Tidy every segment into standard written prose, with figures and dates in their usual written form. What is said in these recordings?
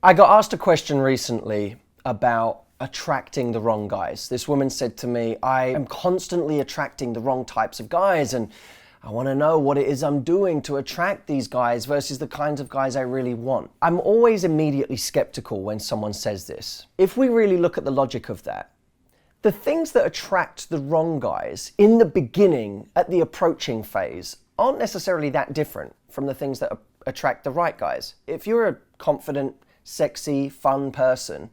I got asked a question recently about attracting the wrong guys. This woman said to me, I am constantly attracting the wrong types of guys, and I want to know what it is I'm doing to attract these guys versus the kinds of guys I really want. I'm always immediately skeptical when someone says this. If we really look at the logic of that, the things that attract the wrong guys in the beginning, at the approaching phase, aren't necessarily that different from the things that attract the right guys. If you're a confident, sexy, fun person,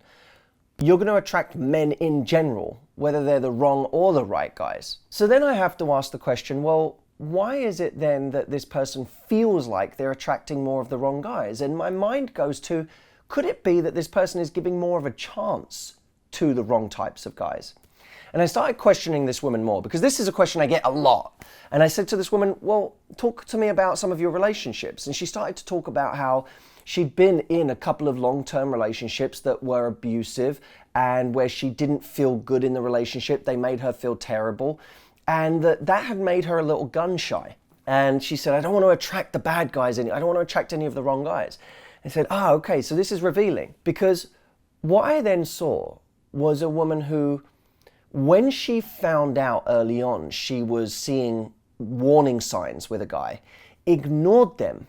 you're going to attract men in general, whether they're the wrong or the right guys. So then I have to ask the question, well, why is it then that this person feels like they're attracting more of the wrong guys? And my mind goes to, could it be that this person is giving more of a chance to the wrong types of guys? And I started questioning this woman more, because this is a question I get a lot. And I said to this woman, well, talk to me about some of your relationships. And she started to talk about how she'd been in a couple of long-term relationships that were abusive, and where she didn't feel good in the relationship. They made her feel terrible. And that had made her a little gun shy. And she said, I don't want to attract the bad guys. I don't want to attract any of the wrong guys. I said, okay, so this is revealing. Because what I then saw was a woman who, when she found out early on she was seeing warning signs with a guy, ignored them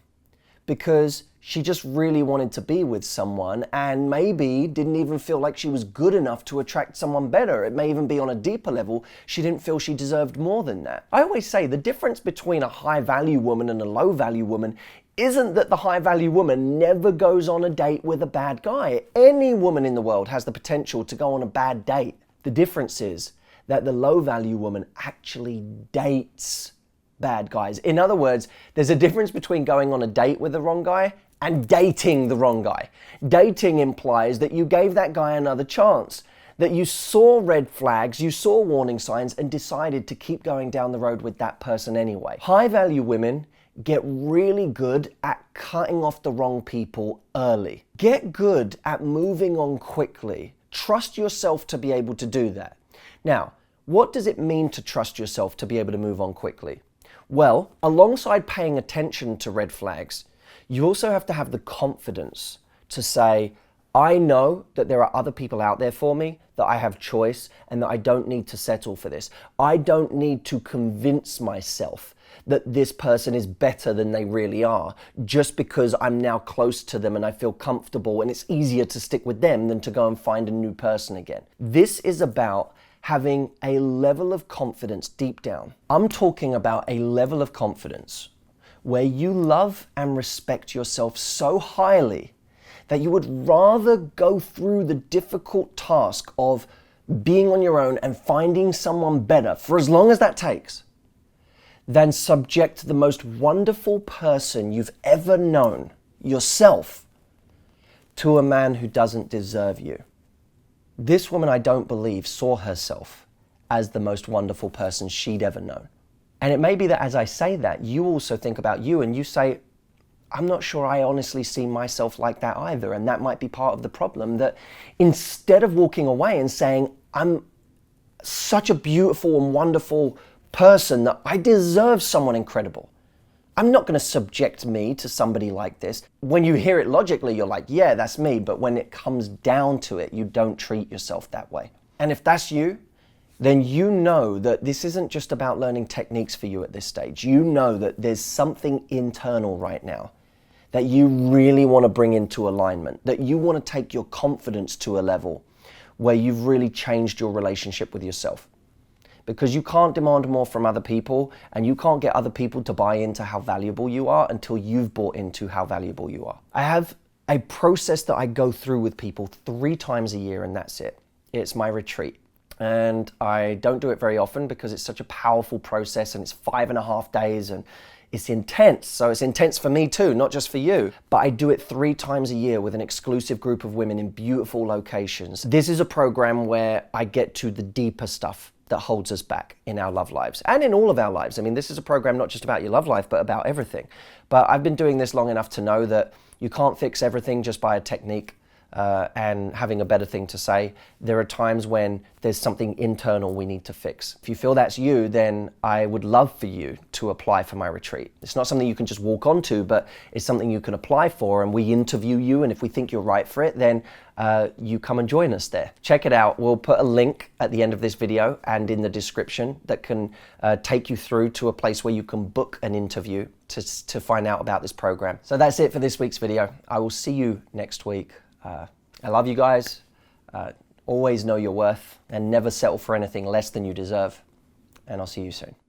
because she just really wanted to be with someone, and maybe didn't even feel like she was good enough to attract someone better. It may even be on a deeper level, she didn't feel she deserved more than that. I always say the difference between a high-value woman and a low-value woman isn't that the high-value woman never goes on a date with a bad guy. Any woman in the world has the potential to go on a bad date. The difference is that the low-value woman actually dates bad guys. In other words, there's a difference between going on a date with the wrong guy and dating the wrong guy. Dating implies that you gave that guy another chance, that you saw red flags, you saw warning signs, and decided to keep going down the road with that person anyway. High-value women get really good at cutting off the wrong people early. Get good at moving on quickly. Trust yourself to be able to do that. Now, what does it mean to trust yourself to be able to move on quickly? Well, alongside paying attention to red flags, you also have to have the confidence to say, I know that there are other people out there for me, that I have choice, and that I don't need to settle for this. I don't need to convince myself that this person is better than they really are, just because I'm now close to them and I feel comfortable, and it's easier to stick with them than to go and find a new person again. This is about having a level of confidence deep down. I'm talking about a level of confidence where you love and respect yourself so highly that you would rather go through the difficult task of being on your own and finding someone better, for as long as that takes, than subject the most wonderful person you've ever known, yourself, to a man who doesn't deserve you. This woman, I don't believe, saw herself as the most wonderful person she'd ever known. And it may be that as I say that, you also think about you and you say, I'm not sure I honestly see myself like that either. And that might be part of the problem, that instead of walking away and saying, I'm such a beautiful and wonderful person that I deserve someone incredible, I'm not going to subject me to somebody like this. When you hear it logically, you're like, yeah, that's me. But when it comes down to it, you don't treat yourself that way. And if that's you, then you know that this isn't just about learning techniques for you at this stage. You know that there's something internal right now that you really want to bring into alignment, that you want to take your confidence to a level where you've really changed your relationship with yourself. Because you can't demand more from other people, and you can't get other people to buy into how valuable you are until you've bought into how valuable you are. I have a process that I go through with people 3 times a year, and that's it. It's my retreat. And I don't do it very often because it's such a powerful process, and it's 5.5 days, and it's intense. So it's intense for me too, not just for you. But I do it 3 times a year with an exclusive group of women in beautiful locations. This is a program where I get to the deeper stuff that holds us back in our love lives and in all of our lives. I mean, this is a program not just about your love life, but about everything. But I've been doing this long enough to know that you can't fix everything just by a technique. and having a better thing to say. There are times when there's something internal we need to fix. If you feel that's you, then I would love for you to apply for my retreat. It's not something you can just walk onto, but it's something you can apply for, and we interview you, and if we think you're right for it, then you come and join us there. Check it out. We'll put a link at the end of this video and in the description that can take you through to a place where you can book an interview to find out about this program. So that's it for this week's video. I will see you next week. I love you guys. Always know your worth and never settle for anything less than you deserve. And I'll see you soon.